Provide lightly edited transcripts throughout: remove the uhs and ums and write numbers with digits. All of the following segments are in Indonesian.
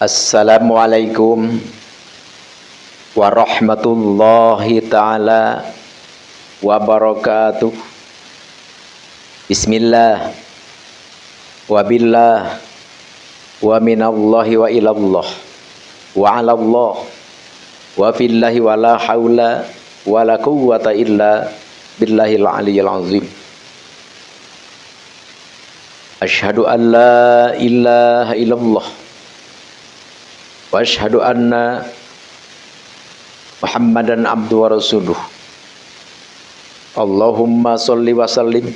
Assalamualaikum warahmatullahi ta'ala wabarakatuh. Bismillah wabillah wa minallahi wa ilallah wa alallah wa fillahi wa la hawla wa la quwwata illa billahil aliyyil azim. Asyhadu an la ilaha illallah wa asyhadu anna Muhammadan abdu wa rasuluh. Allahumma sholli wa sallim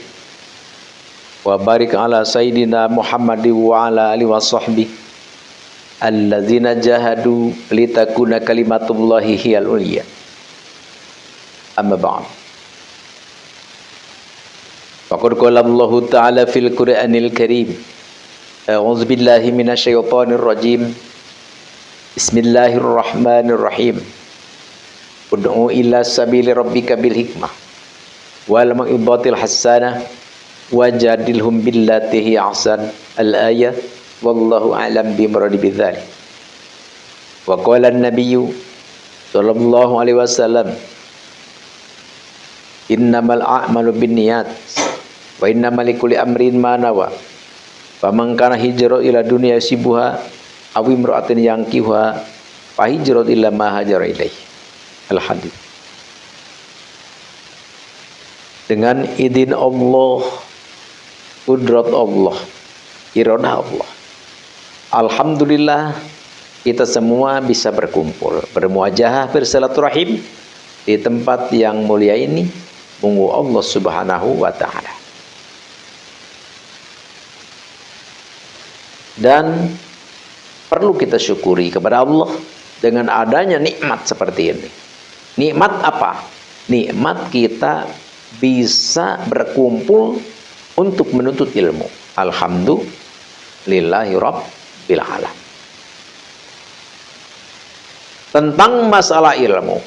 wa barik ala sayyidina Muhammadin wa ala alihi wa sahbihi alladzina jahadu litakuna kalimatullahi hiyal ulya. Amma ba'd. Faqad qala Allahu ta'ala fil Qur'anil Karim. A'udzu billahi minasyaitonir rajim. Bismillahirrahmanirrahim. Ud'u ila sabili rabbika bil hikmah wal mau'izatil hasanah wajadilhum billati hi ahsan. Al-ayah. Wallahu a'lam bimuradi bidzalik. Wa qala an-nabiyyu sallallahu alaihi wasallam, innamal a'malu binniyat wa innamal likulli amrin ma nawa. Faman kana hijratuhu ila dunya yusibuha aw imra'atin yankihuha fa hijratuhu ila ma hajara ilaihi. Al-hadits. Dengan izin Allah, qudrat Allah, iradah Allah, alhamdulillah kita semua bisa berkumpul, bermuajahah, bersilaturahim di tempat yang mulia ini, munggu Allah Subhanahu wa ta'ala. Dan perlu kita syukuri kepada Allah dengan adanya nikmat seperti ini. Nikmat apa? Nikmat kita bisa berkumpul untuk menuntut ilmu. Alhamdulillahi rabbil alamin. Tentang masalah ilmu,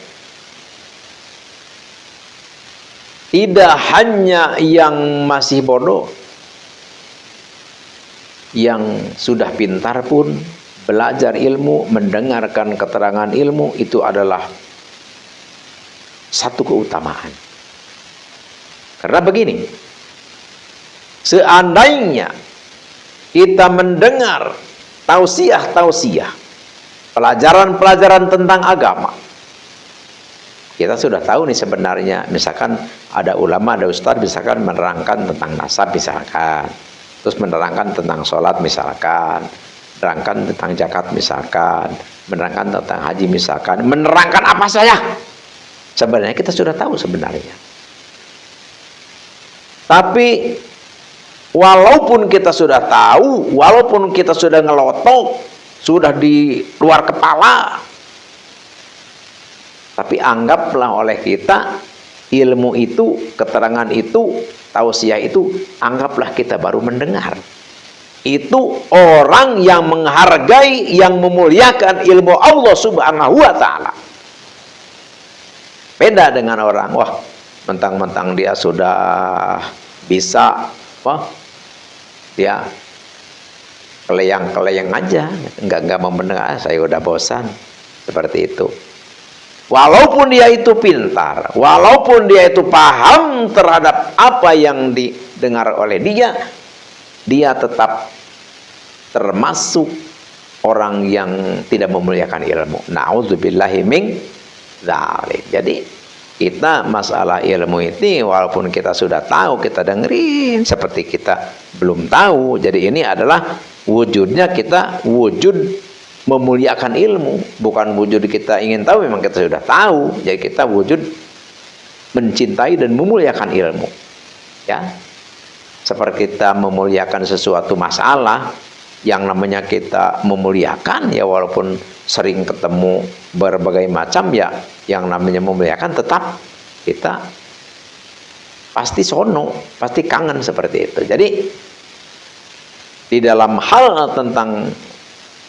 tidak hanya yang masih bodoh, yang sudah pintar pun belajar ilmu, mendengarkan keterangan ilmu, itu adalah satu keutamaan. Karena begini, seandainya kita mendengar tausiah-tausiah, pelajaran-pelajaran tentang agama, kita sudah tahu nih sebenarnya, misalkan ada ulama, ada ustadz, misalkan menerangkan tentang nasab misalkan, terus menerangkan tentang sholat misalkan, menerangkan tentang zakat misalkan, menerangkan tentang haji misalkan, menerangkan apa saja, sebenarnya kita sudah tahu sebenarnya. Tapi walaupun kita sudah tahu, walaupun kita sudah ngelotok, sudah di luar kepala, tapi anggaplah oleh kita ilmu itu, keterangan itu, tausiah itu, anggaplah kita baru mendengar. Itu orang yang menghargai, yang memuliakan ilmu Allah Subhanahu wa ta'ala. Beda dengan orang, wah, mentang-mentang dia sudah bisa, wah, dia keleyang-keleyang aja, enggak mau mendengar, saya udah bosan, seperti itu. Walaupun dia itu pintar, walaupun dia itu paham terhadap apa yang didengar oleh dia, dia tetap termasuk orang yang tidak memuliakan ilmu. Na'udzubillahi min dzalik. Jadi kita masalah ilmu ini, walaupun kita sudah tahu, kita dengerin seperti kita belum tahu. Jadi ini adalah wujudnya kita wujud memuliakan ilmu, bukan wujud kita ingin tahu, memang kita sudah tahu. Jadi kita wujud mencintai dan memuliakan ilmu. Ya, seperti kita memuliakan sesuatu masalah, yang namanya kita memuliakan, ya walaupun sering ketemu berbagai macam, ya yang namanya memuliakan, tetap kita pasti sono, pasti kangen seperti itu. Jadi di dalam hal tentang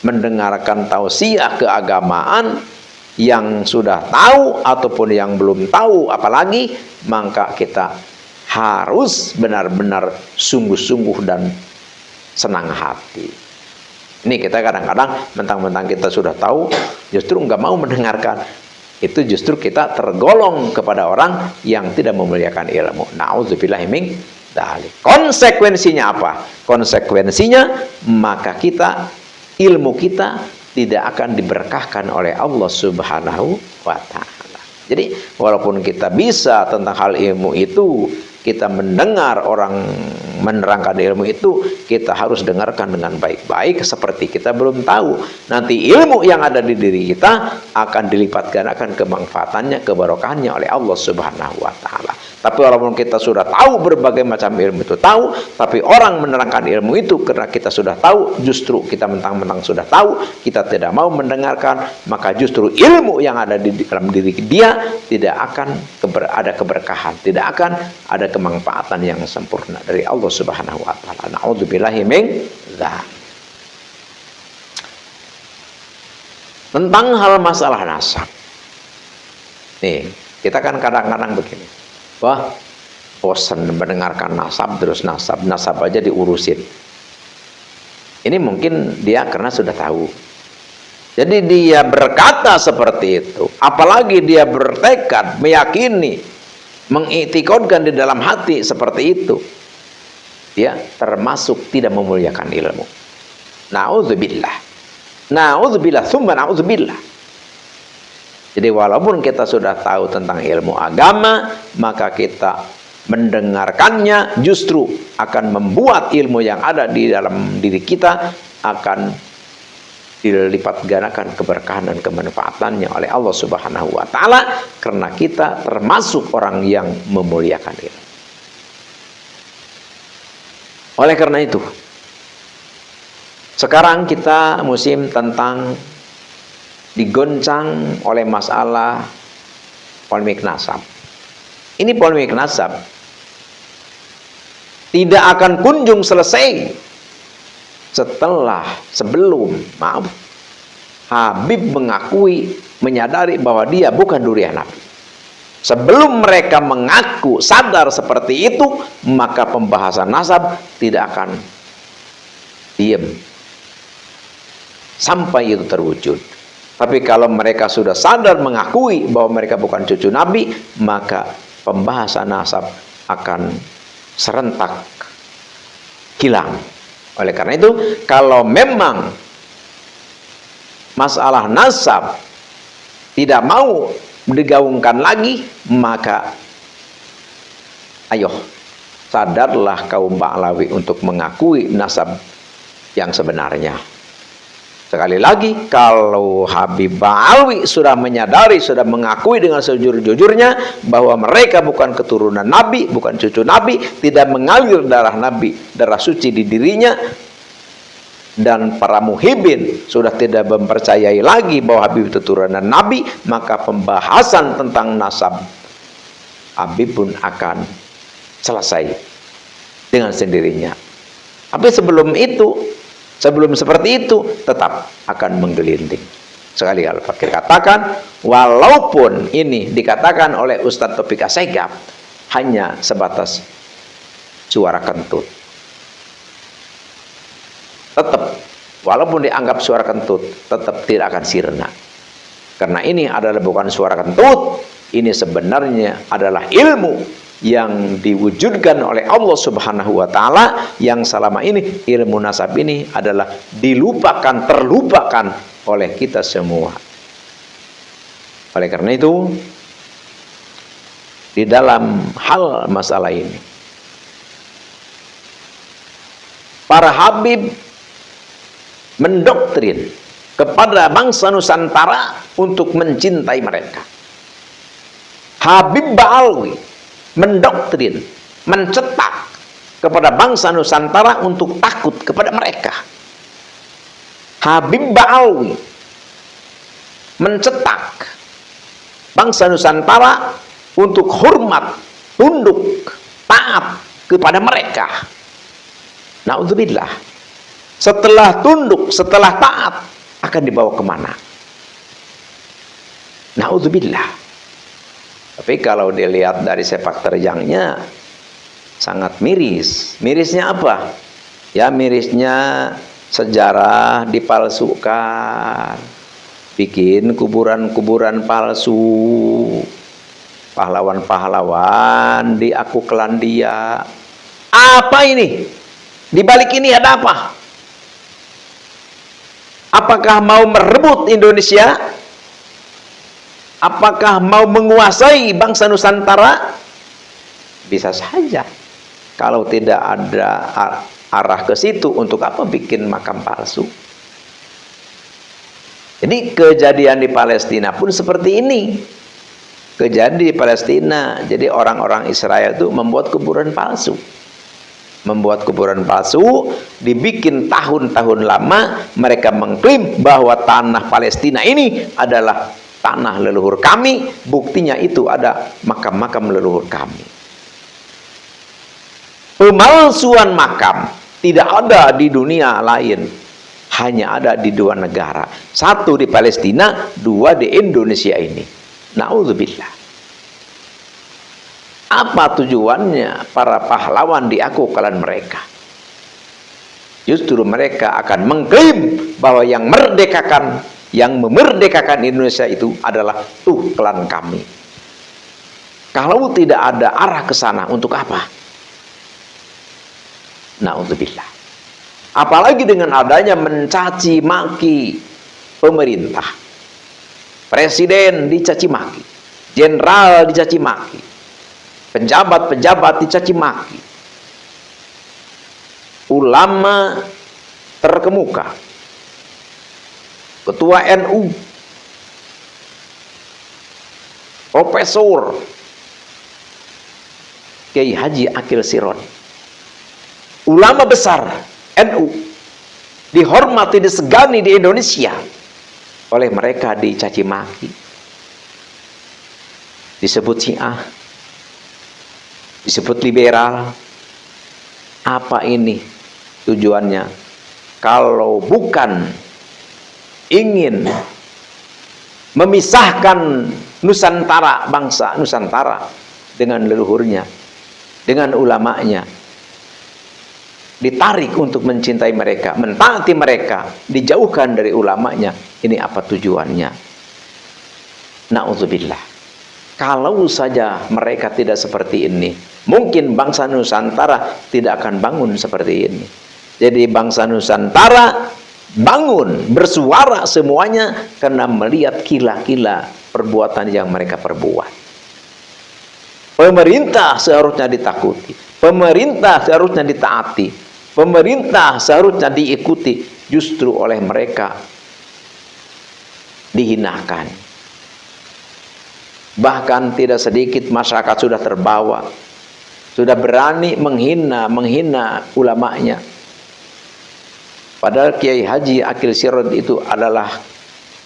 mendengarkan tausiah keagamaan, yang sudah tahu ataupun yang belum tahu apalagi, maka kita harus benar-benar sungguh-sungguh dan senang hati. Ini kita kadang-kadang mentang-mentang kita sudah tahu, justru nggak mau mendengarkan. Itu justru kita tergolong kepada orang yang tidak memuliakan ilmu. Nauzubillahi min dzalik. Konsekuensinya apa? Konsekuensinya maka ilmu kita tidak akan diberkahkan oleh Allah Subhanahu wa taala. Jadi walaupun kita bisa tentang hal ilmu itu, kita mendengar orang menerangkan ilmu itu, kita harus dengarkan dengan baik-baik seperti kita belum tahu. Nanti ilmu yang ada di diri kita akan dilipat gandakan kemanfaatannya, keberkahannya oleh Allah Subhanahu wa taala. Tapi walaupun kita sudah tahu berbagai macam ilmu itu tahu, tapi orang menerangkan ilmu itu karena kita sudah tahu, justru kita mentang-mentang sudah tahu, kita tidak mau mendengarkan, maka justru ilmu yang ada di dalam diri dia tidak akan ada keberkahan, tidak akan ada kemanfaatan yang sempurna dari Allah Subhanahu wa taala. Nauzubillahi min dzalik. Tentang hal masalah nasab. Nih, kita kan kadang-kadang begini. Wah, bosan mendengarkan nasab terus nasab aja diurusin. Ini mungkin dia karena sudah tahu. Jadi dia berkata seperti itu. Apalagi dia bertekad, meyakini, mengiktikadkan di dalam hati seperti itu. Dia termasuk tidak memuliakan ilmu. Na'udzubillah. Na'udzubillah, summa na'udzubillah. Jadi walaupun kita sudah tahu tentang ilmu agama, maka kita mendengarkannya justru akan membuat ilmu yang ada di dalam diri kita akan dilipat gandakan keberkahan dan kemanfaatannya oleh Allah Subhanahu wa taala, karena kita termasuk orang yang memuliakan ilmu. Oleh karena itu, sekarang kita musim tentang digoncang oleh masalah polemik nasab. Ini polemik nasab tidak akan kunjung selesai sebelum Habib mengakui, menyadari bahwa dia bukan durian Nabi. Sebelum mereka mengaku sadar seperti itu, maka pembahasan nasab tidak akan diam sampai itu terwujud. Tapi kalau mereka sudah sadar mengakui bahwa mereka bukan cucu Nabi, maka pembahasan nasab akan serentak hilang. Oleh karena itu, kalau memang masalah nasab tidak mau digaungkan lagi, maka ayo sadarlah kaum Ba'lawi untuk mengakui nasab yang sebenarnya. Sekali lagi, kalau Habib Ba'alwi sudah menyadari, sudah mengakui dengan sejujur-jujurnya bahwa mereka bukan keturunan Nabi, bukan cucu Nabi, tidak mengalir darah Nabi, darah suci di dirinya, dan para muhibin sudah tidak mempercayai lagi bahwa Habib itu keturunan Nabi, maka pembahasan tentang nasab Habib pun akan selesai dengan sendirinya. Tapi sebelum seperti itu tetap akan menggelinding. Sekali Al-Fakir katakan, walaupun ini dikatakan oleh Ustadz Taufik Assegaf hanya sebatas suara kentut, tetap walaupun dianggap suara kentut tetap tidak akan sirna, karena ini adalah bukan suara kentut, ini sebenarnya adalah ilmu yang diwujudkan oleh Allah Subhanahu wa taala, yang selama ini ilmu nasab ini adalah terlupakan oleh kita semua. Oleh karena itu, di dalam hal masalah ini, para habib mendoktrin kepada bangsa Nusantara untuk mencintai mereka. Habib Ba'alwi mendoktrin, mencetak kepada bangsa Nusantara untuk takut kepada mereka. Habib Ba'alwi mencetak bangsa Nusantara untuk hormat, tunduk, taat kepada mereka. Na'udzubillah. Setelah tunduk, setelah taat, akan dibawa kemana? Na'udzubillah. Tapi kalau dilihat dari sepak terjangnya sangat miris. Mirisnya apa? Ya mirisnya sejarah dipalsukan, bikin kuburan-kuburan palsu, pahlawan-pahlawan di aku Kelandia. Apa ini? Di balik ini ada apa? Apakah mau merebut Indonesia? Apakah mau menguasai bangsa Nusantara? Bisa saja. Kalau tidak ada arah ke situ, untuk apa bikin makam palsu? Jadi kejadian di Palestina pun seperti ini. Kejadian di Palestina, jadi orang-orang Israel itu membuat kuburan palsu. Membuat kuburan palsu, dibikin tahun-tahun lama, mereka mengklaim bahwa tanah Palestina ini adalah tanah leluhur kami, buktinya itu ada makam-makam leluhur kami. Pemalsuan makam tidak ada di dunia lain, hanya ada di dua negara, satu di Palestina, dua di Indonesia ini. Na'udzubillah. Apa tujuannya para pahlawan diaku kalian mereka? Justru mereka akan mengklaim bahwa yang memerdekakan Indonesia itu adalah klan kami. Kalau tidak ada arah ke sana, untuk apa? Na'udzubillah. Apalagi dengan adanya mencaci maki pemerintah, presiden dicaci maki, jenderal dicaci maki, pejabat-pejabat dicaci maki, ulama terkemuka, ketua NU, Profesor Kiai Haji Akil Sirot, ulama besar NU, dihormati, disegani di Indonesia, oleh mereka dicaci maki, disebut Syiah, disebut liberal. Apa ini tujuannya? Kalau bukan ingin memisahkan Nusantara, bangsa Nusantara dengan leluhurnya, dengan ulamanya, ditarik untuk mencintai mereka, mentaati mereka, dijauhkan dari ulamanya. Ini apa tujuannya? Na'udzubillah. Kalau saja mereka tidak seperti ini, mungkin bangsa Nusantara tidak akan bangun seperti ini. Jadi bangsa Nusantara bangun, bersuara semuanya karena melihat kila-kila perbuatan yang mereka perbuat. Pemerintah seharusnya ditakuti, pemerintah seharusnya ditaati, pemerintah seharusnya diikuti, justru oleh mereka dihinakan. Bahkan tidak sedikit masyarakat sudah terbawa, sudah berani menghina ulamanya. Padahal Kiai Haji Akil Sirot itu adalah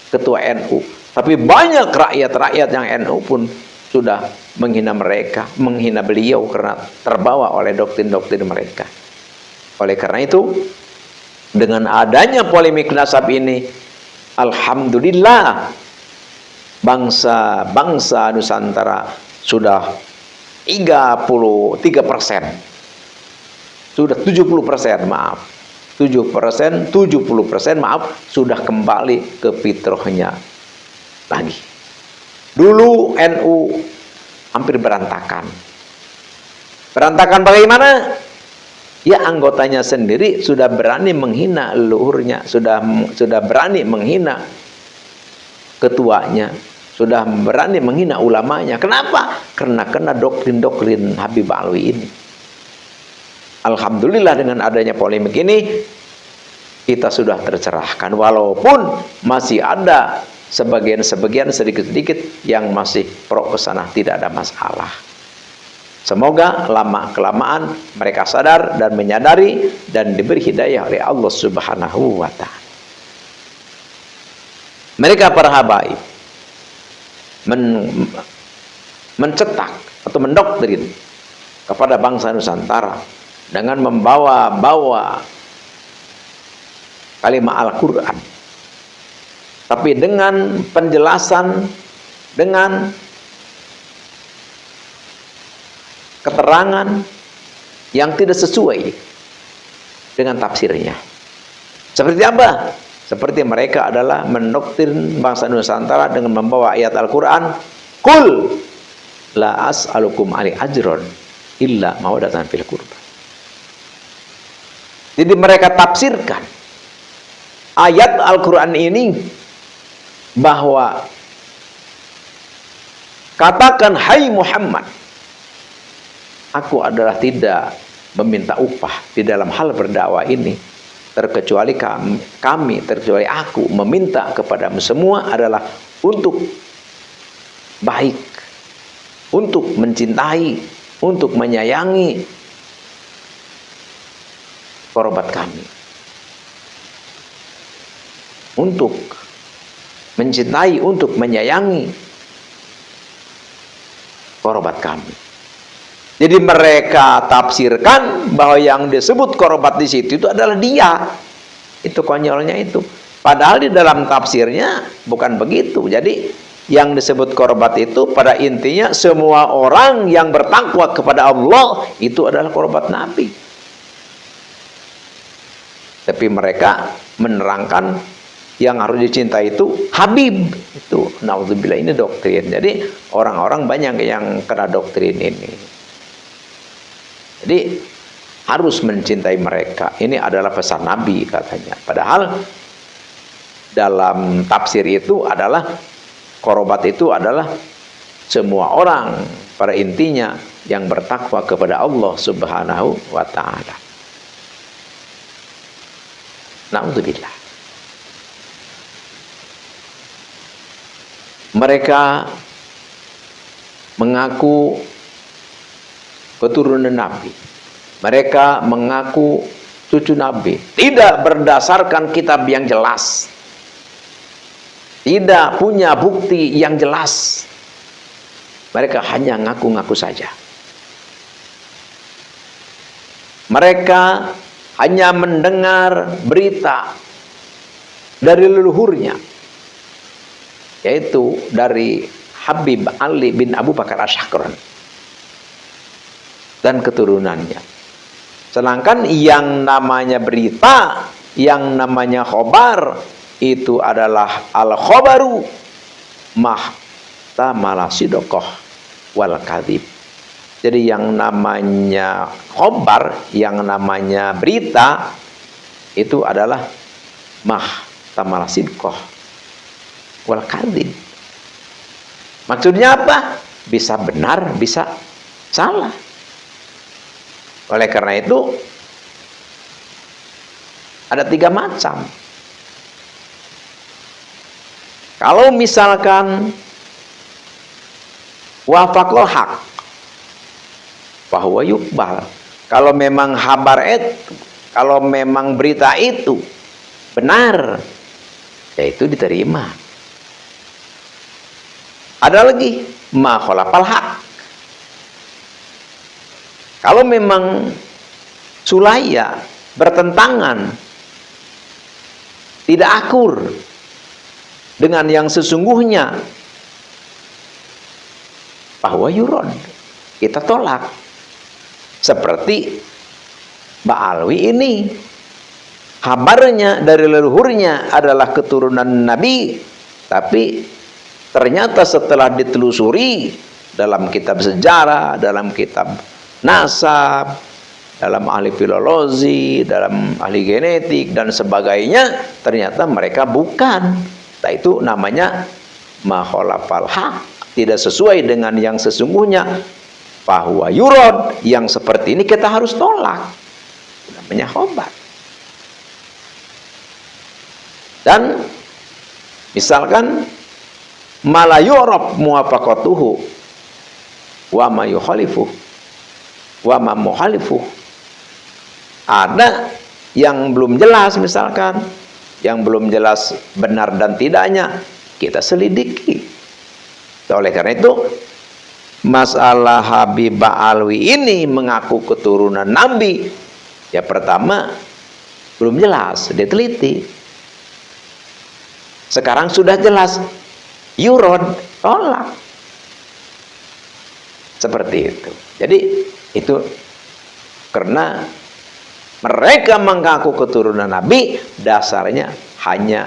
ketua NU, tapi banyak rakyat-rakyat yang NU pun sudah menghina mereka, menghina beliau karena terbawa oleh doktrin-doktrin mereka. Oleh karena itu, dengan adanya polemik nasab ini, alhamdulillah, bangsa Nusantara sudah 33%, sudah 70%, maaf, 70% maaf, sudah kembali ke fitrahnya lagi. Dulu NU hampir berantakan. Berantakan bagaimana? Ya, anggotanya sendiri sudah berani menghina leluhurnya, sudah berani menghina ketuanya, sudah berani menghina ulamanya. Kenapa? Karena doktrin-doktrin Habib Alwi ini. Alhamdulillah dengan adanya polemik ini kita sudah tercerahkan, walaupun masih ada sebagian sedikit-sedikit yang masih pro ke sana, tidak ada masalah. Semoga lama-kelamaan mereka sadar dan menyadari dan diberi hidayah oleh Allah Subhanahu wa ta'ala. Mereka para habaib mencetak atau mendoktrin kepada bangsa Nusantara dengan membawa kalimat Al-Quran, tapi dengan penjelasan, dengan keterangan yang tidak sesuai dengan tafsirnya. Seperti apa? Seperti mereka adalah mendoktrin bangsa Nusantara dengan membawa ayat Al-Quran, Qul la as'alukum alaihi ajron illa mawaddatan fil qurba. Jadi mereka tafsirkan ayat Al-Quran ini bahwa katakan, hai Muhammad, aku adalah tidak meminta upah di dalam hal berdakwah ini, terkecuali terkecuali aku meminta kepadamu semua adalah untuk baik, untuk mencintai, untuk menyayangi kerabat kami, untuk mencintai, untuk menyayangi kerabat kami. Jadi mereka tafsirkan bahwa yang disebut kerabat di situ itu adalah dia. Itu konyolnya itu. Padahal di dalam tafsirnya bukan begitu. Jadi yang disebut kerabat itu pada intinya semua orang yang bertakwa kepada Allah itu adalah kerabat Nabi. Tapi mereka menerangkan yang harus dicintai itu Habib. Itu naudzubillah, ini doktrin. Jadi orang-orang banyak yang kena doktrin ini. Jadi harus mencintai mereka. Ini adalah pesan Nabi katanya. Padahal dalam tafsir itu adalah kerabat itu adalah semua orang pada intinya yang bertakwa kepada Allah Subhanahu wa taala. Naudzubillah. Mereka mengaku keturunan Nabi. Mereka mengaku cucu Nabi. Tidak berdasarkan kitab yang jelas. Tidak punya bukti yang jelas. Mereka hanya ngaku-ngaku saja. Mereka hanya mendengar berita dari leluhurnya, yaitu dari Habib Ali bin Abu Bakar Asy-Syakran dan keturunannya. Sedangkan yang namanya berita, yang namanya khobar, itu adalah al-khobaru mahtamala sidokoh wal kadhib. Jadi yang namanya khobar, yang namanya berita, itu adalah mahtamala sidokoh wal kadhib. Maksudnya apa? Bisa benar, bisa salah. Oleh karena itu ada 3 macam. Kalau misalkan wafaqul haq bahwa yukbal, kalau memang habar itu, kalau memang berita itu benar, ya itu diterima. Ada lagi ma khalafal haq. Kalau memang sulaya, bertentangan, tidak akur dengan yang sesungguhnya, bahwa yurod, kita tolak. Seperti Mbak Alwi ini, kabarnya dari leluhurnya adalah keturunan Nabi, tapi ternyata setelah ditelusuri dalam kitab sejarah, dalam kitab nasab, dalam ahli filologi, dalam ahli genetik dan sebagainya, ternyata mereka bukan. Nah, itu namanya makholafal haq, tidak sesuai dengan yang sesungguhnya. Bahwa yurod, yang seperti ini kita harus tolak. Namanya khobar. Dan misalkan malayurab muwafaqatuhu wa ma yukhalifu wa ma mukhalifu. Ada yang belum jelas, misalkan yang belum jelas benar dan tidaknya, kita selidiki. Oleh karena itu masalah Habibah Alwi ini mengaku keturunan Nabi, ya pertama belum jelas, diteliti. Sekarang sudah jelas, yurod, tolak. Seperti itu. Jadi itu karena mereka mengaku keturunan Nabi, dasarnya hanya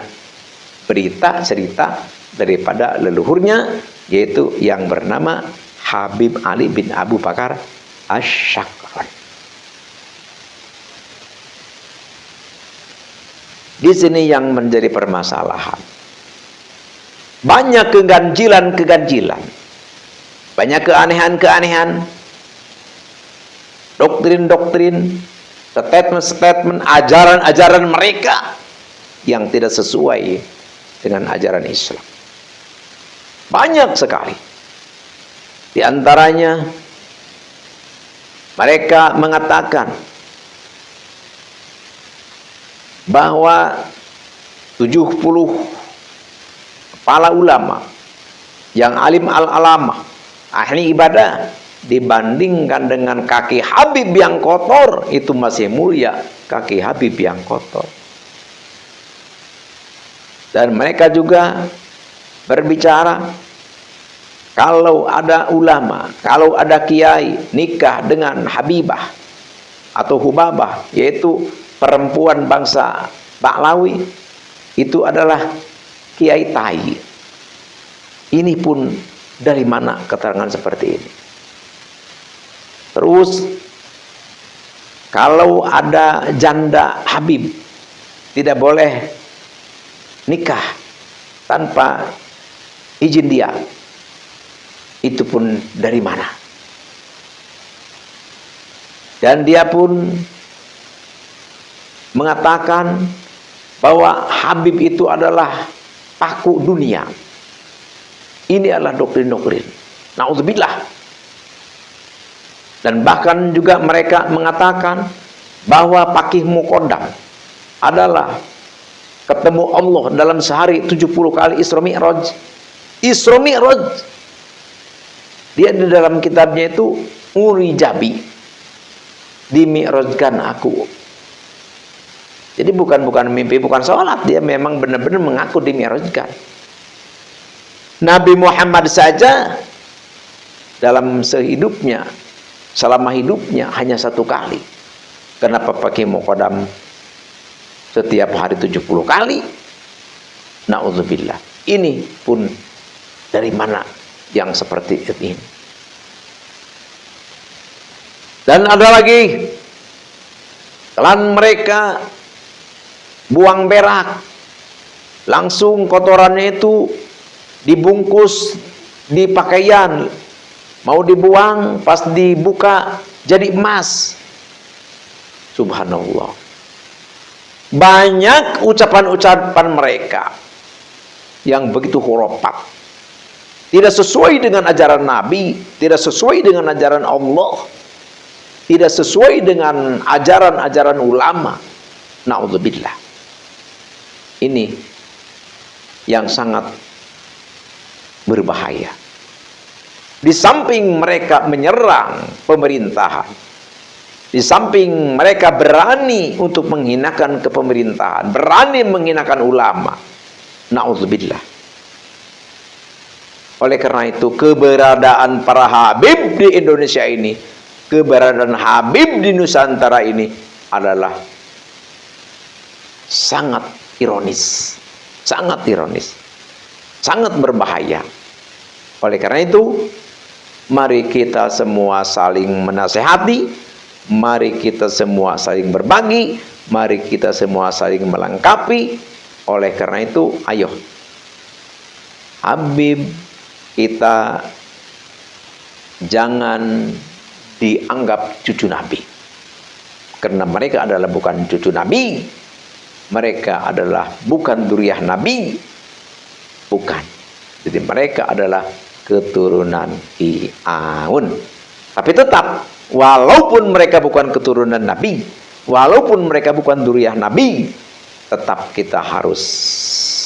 berita cerita daripada leluhurnya, yaitu yang bernama Habib Ali bin Abu Bakar Asy-Syakran. Di sini yang menjadi permasalahan. Banyak keganjilan-keganjilan, banyak keanehan-keanehan, doktrin-doktrin, statement-statement, ajaran-ajaran mereka yang tidak sesuai dengan ajaran Islam. Banyak sekali. Di antaranya mereka mengatakan bahwa 70 kepala ulama yang alim al-alama, ahli ibadah, dibandingkan dengan kaki Habib yang kotor, itu masih mulia kaki Habib yang kotor. Dan mereka juga berbicara, kalau ada ulama, kalau ada kiai nikah dengan Habibah atau Hubabah, yaitu perempuan bangsa Baklawi, itu adalah kiai tai. Ini pun dari mana keterangan seperti ini? Terus kalau ada janda Habib tidak boleh nikah tanpa izin dia, itu pun dari mana? Dan dia pun mengatakan bahwa Habib itu adalah paku dunia. Ini adalah doktrin-doktrin. Na'udzubillah. Dan bahkan juga mereka mengatakan bahwa Pakih Muqaddam adalah ketemu Allah dalam sehari 70 kali Isra Mi'raj. Isra Mi'raj. Dia di dalam kitabnya itu Uri Jabi, dimi'rajkan aku. Jadi bukan mimpi, bukan sholat. Dia memang benar-benar mengaku dimi'rajkan. Nabi Muhammad saja dalam sehidupnya, selama hidupnya hanya 1 kali. Kenapa Pakih Muqaddam setiap hari 70 kali? Na'udzubillah. Ini pun dari mana yang seperti ini? Dan ada lagi, setelah mereka buang berak, langsung kotorannya itu dibungkus di pakaian, mau dibuang, pas dibuka jadi emas. Subhanallah. Banyak ucapan-ucapan mereka yang begitu khurafat, tidak sesuai dengan ajaran Nabi, tidak sesuai dengan ajaran Allah, tidak sesuai dengan ajaran-ajaran ulama. Na'udzubillah. Ini yang sangat berbahaya. Di samping mereka menyerang pemerintahan, di samping mereka berani untuk menghinakan kepemerintahan, berani menghinakan ulama. Na'udzubillah. Oleh karena itu, keberadaan para Habib di Indonesia ini, keberadaan Habib di Nusantara ini adalah sangat ironis, sangat ironis, sangat berbahaya. Oleh karena itu, mari kita semua saling menasehati, mari kita semua saling berbagi, mari kita semua saling melengkapi. Oleh karena itu, ayo Habib kita jangan dianggap cucu Nabi, karena mereka adalah bukan cucu Nabi, mereka adalah bukan dzurriyyah Nabi, bukan. Jadi mereka adalah keturunan Fir'aun. Tapi tetap, walaupun mereka bukan keturunan Nabi, walaupun mereka bukan dzurriyyah Nabi, tetap kita harus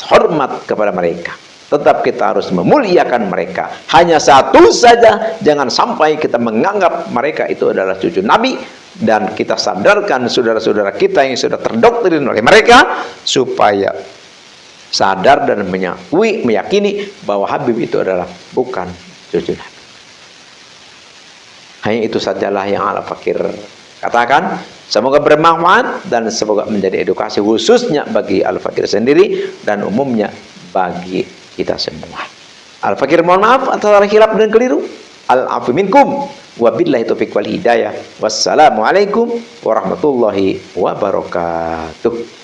hormat kepada mereka. Tetap kita harus memuliakan mereka. Hanya satu saja, jangan sampai kita menganggap mereka itu adalah cucu Nabi. Dan kita sadarkan saudara-saudara kita yang sudah terdoktrin oleh mereka, supaya sadar dan meyakini bahwa Habib itu adalah bukan cucu Nabi. Hanya itu sajalah yang Al-Fakir katakan. Semoga bermanfaat dan semoga menjadi edukasi khususnya bagi Al-Fakir sendiri dan umumnya bagi kita semua. Al-Fakir mohon maaf atas khilaf dan keliru. Al-afu minkum. Wabillahi taufiq wal hidayah. Wassalamualaikum warahmatullahi wabarakatuh.